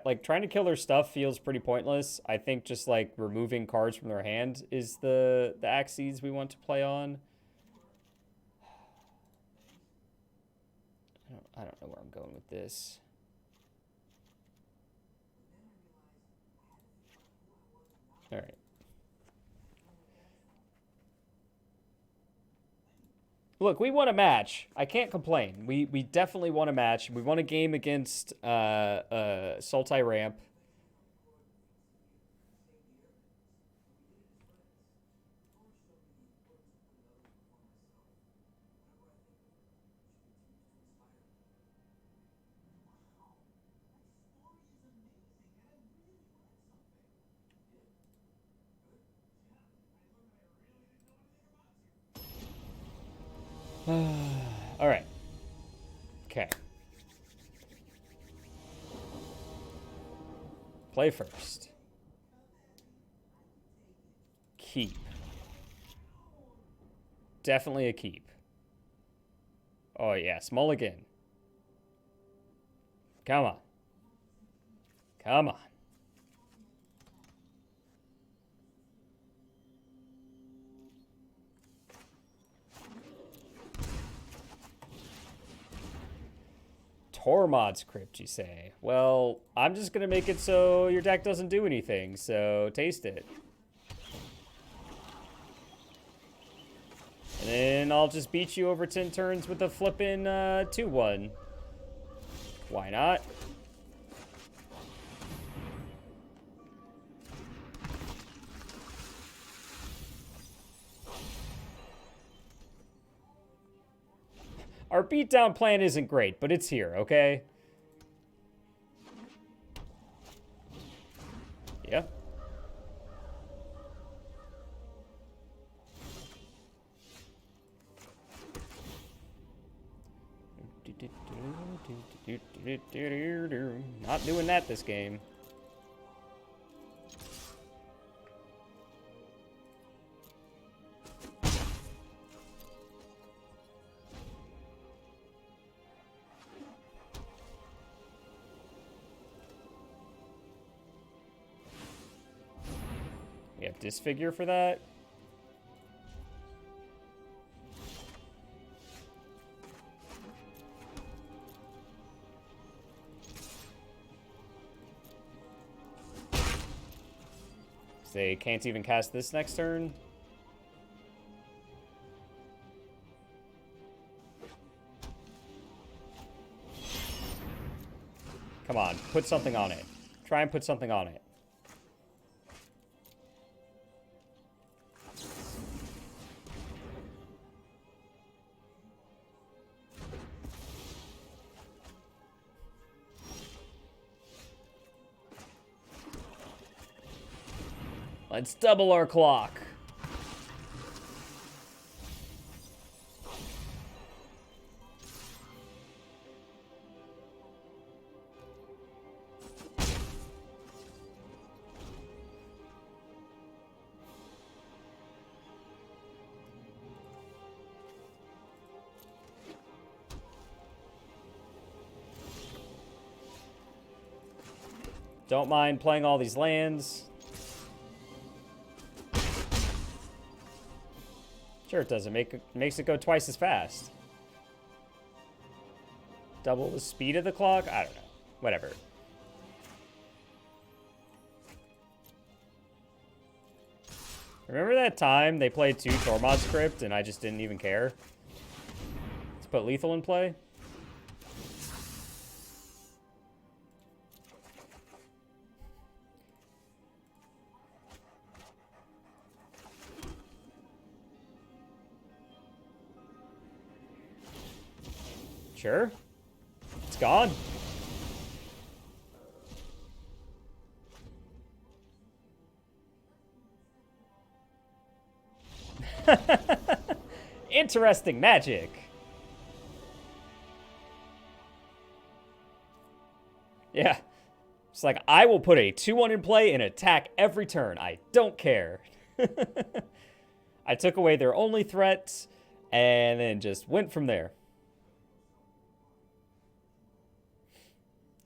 like, trying to kill their stuff feels pretty pointless. I think just, like, removing cards from their hand is the axes we want to play on. I don't know where I'm going with this. All right. Look, we won a match. I can't complain. We definitely won a match. We won a game against Sultai Ramp. All right. Okay. Play first. Keep. Definitely a keep. Oh, yes. Mulligan. Come on. Come on. Tormod's Crypt, you say? Well, I'm just gonna make it so your deck doesn't do anything, so taste it. And then I'll just beat you over 10 turns with a flippin' 2-1. Why not? Our beatdown plan isn't great, but it's here, okay? Yeah. Not doing that this game. We have Disfigure for that. They can't even cast this next turn. Come on, put something on it. Try and put something on it. Let's double our clock. Don't mind playing all these lands. Sure, it doesn't. Makes it go twice as fast. Double the speed of the clock? I don't know. Whatever. Remember that time they played 2 Tormod's Crypt and I just didn't even care? Let's put lethal in play. Sure. It's gone. Interesting magic. Yeah. It's like, I will put a 2-1 in play and attack every turn. I don't care. I took away their only threat and then just went from there.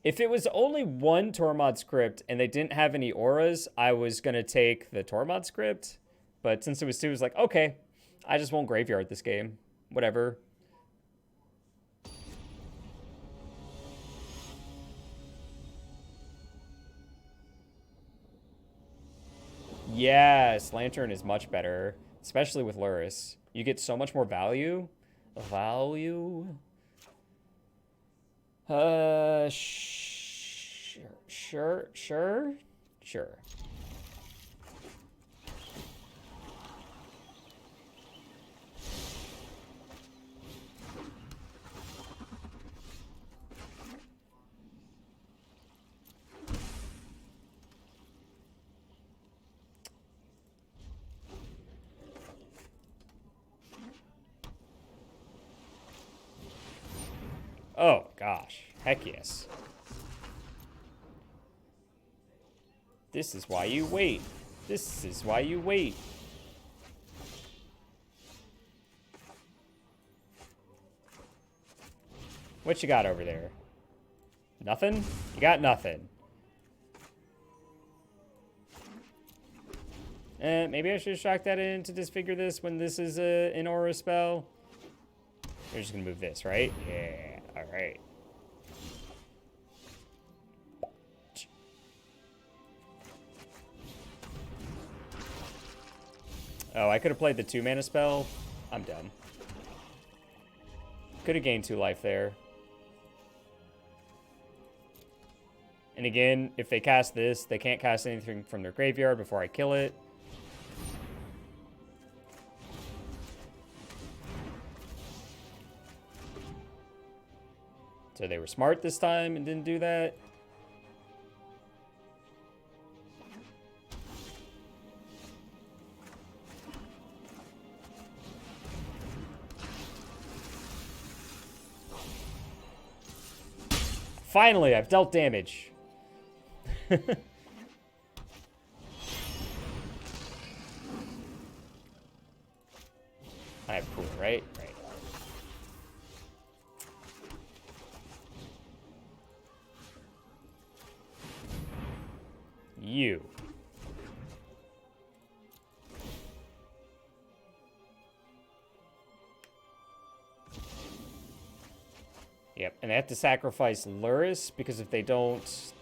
If it was only one Tormod script and they didn't have any auras, I was going to take the Tormod script. But since it was 2, it was like, okay, I just won't graveyard this game. Whatever. Yes, Lantern is much better, especially with Luris. You get so much more value. Sure. Oh, gosh. Heck yes. This is why you wait. This is why you wait. What you got over there? Nothing? You got nothing. Maybe I should shock that in to disfigure this when this is an aura spell. We're just gonna move this, right? Yeah, alright. Oh, I could have played the 2-mana spell. I'm done. Could have gained 2 life there. And again, if they cast this, they can't cast anything from their graveyard before I kill it. So they were smart this time and didn't do that. Finally, I've dealt damage. I have cool, right? Right. You. Yep, and they have to sacrifice Luris because if they don't,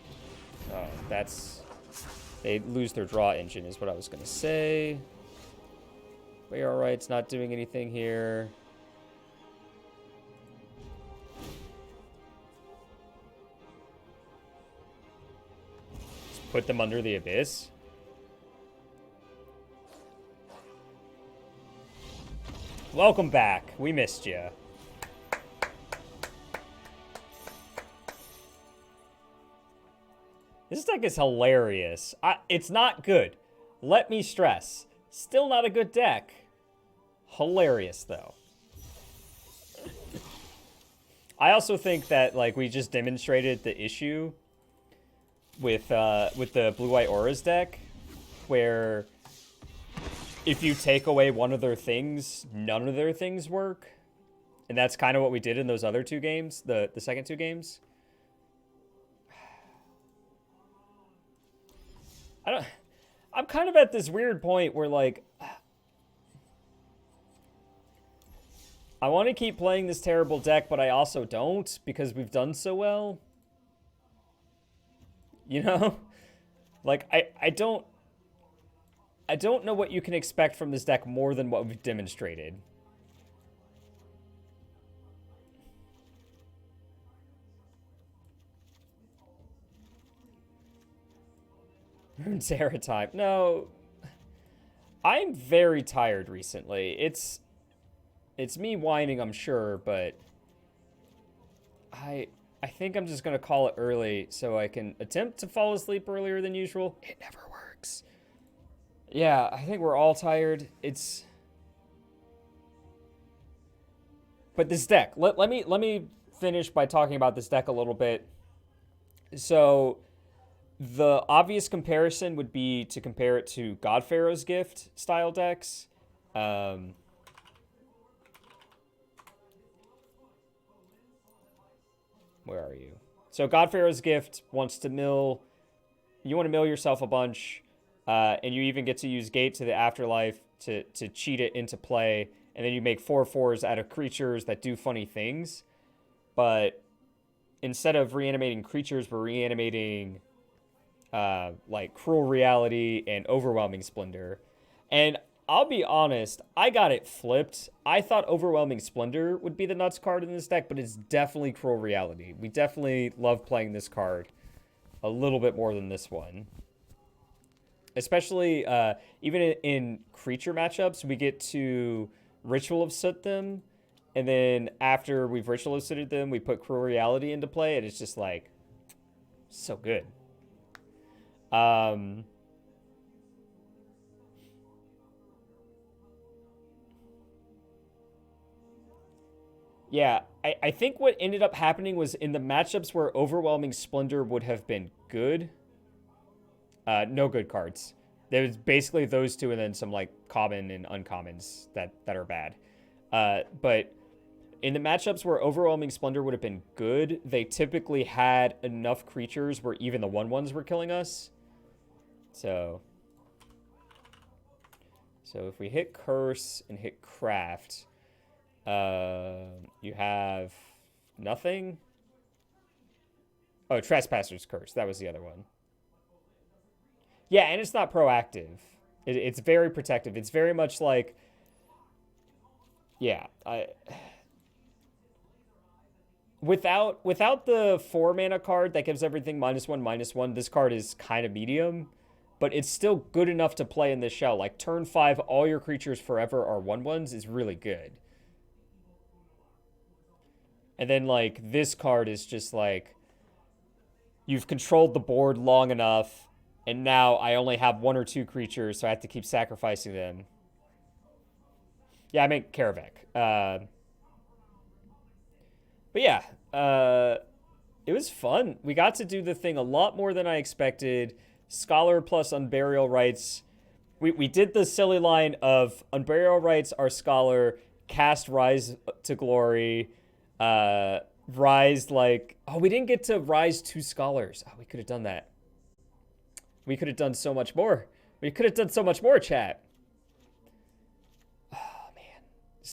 they lose their draw engine is what I was gonna say. But you're alright, it's not doing anything here. Just put them under the abyss. Welcome back. We missed you. This deck is hilarious. It's not good. Let me stress. Still not a good deck. Hilarious, though. I also think that, like, we just demonstrated the issue with the Blue-White Auras deck, where if you take away one of their things, none of their things work. And that's kind of what we did in those other 2 games, the second 2 games. I'm kind of at this weird point where, like, I want to keep playing this terrible deck, but I also don't because we've done so well. You know? Like, I don't know what you can expect from this deck more than what we've demonstrated. Terra time. No. I'm very tired recently. It's me whining, I'm sure, but I think I'm just going to call it early so I can attempt to fall asleep earlier than usual. It never works. Yeah, I think we're all tired. But this deck, let me finish by talking about this deck a little bit. So the obvious comparison would be to compare it to God Pharaoh's Gift style decks. Where are you? So God Pharaoh's Gift wants to mill. You want to mill yourself a bunch, and you even get to use Gate to the Afterlife to cheat it into play, and then you make 4/4s out of creatures that do funny things. But instead of reanimating creatures, we're reanimating like Cruel Reality and Overwhelming Splendor. And I'll be honest, I got it flipped. I thought Overwhelming Splendor would be the nuts card in this deck, but it's definitely Cruel Reality. We definitely love playing this card a little bit more than this one. Especially, even in creature matchups, we get to Ritual of Soot them, and then after we've Ritual of Sooted them, we put Cruel Reality into play, and it's just like, so good. Yeah, I think what ended up happening was in the matchups where Overwhelming Splendor would have been good, no good cards. There's basically those 2 and then some like common and uncommons that are bad. But in the matchups where Overwhelming Splendor would have been good, they typically had enough creatures where even the 1/1s were killing us. So if we hit Curse and hit Craft, you have nothing. Oh, Trespasser's Curse. That was the other one. Yeah, and it's not proactive. It's very protective. It's very much like, yeah, without the 4 mana card that gives everything -1/-1, this card is kind of medium, but it's still good enough to play in this shell. Like turn 5, all your creatures forever are 1/1s is really good. And then like this card is just like, you've controlled the board long enough, and now I only have 1 or 2 creatures, so I have to keep sacrificing them. Yeah, I meant Karavek. But yeah, it was fun. We got to do the thing a lot more than I expected. Scholar plus Unburial Rites. We did the silly line of Unburial Rites are Scholar, cast Rise to Glory, Rise like... Oh, we didn't get to Rise 2 Scholars. Oh, we could have done that. We could have done so much more. We could have done so much more, chat.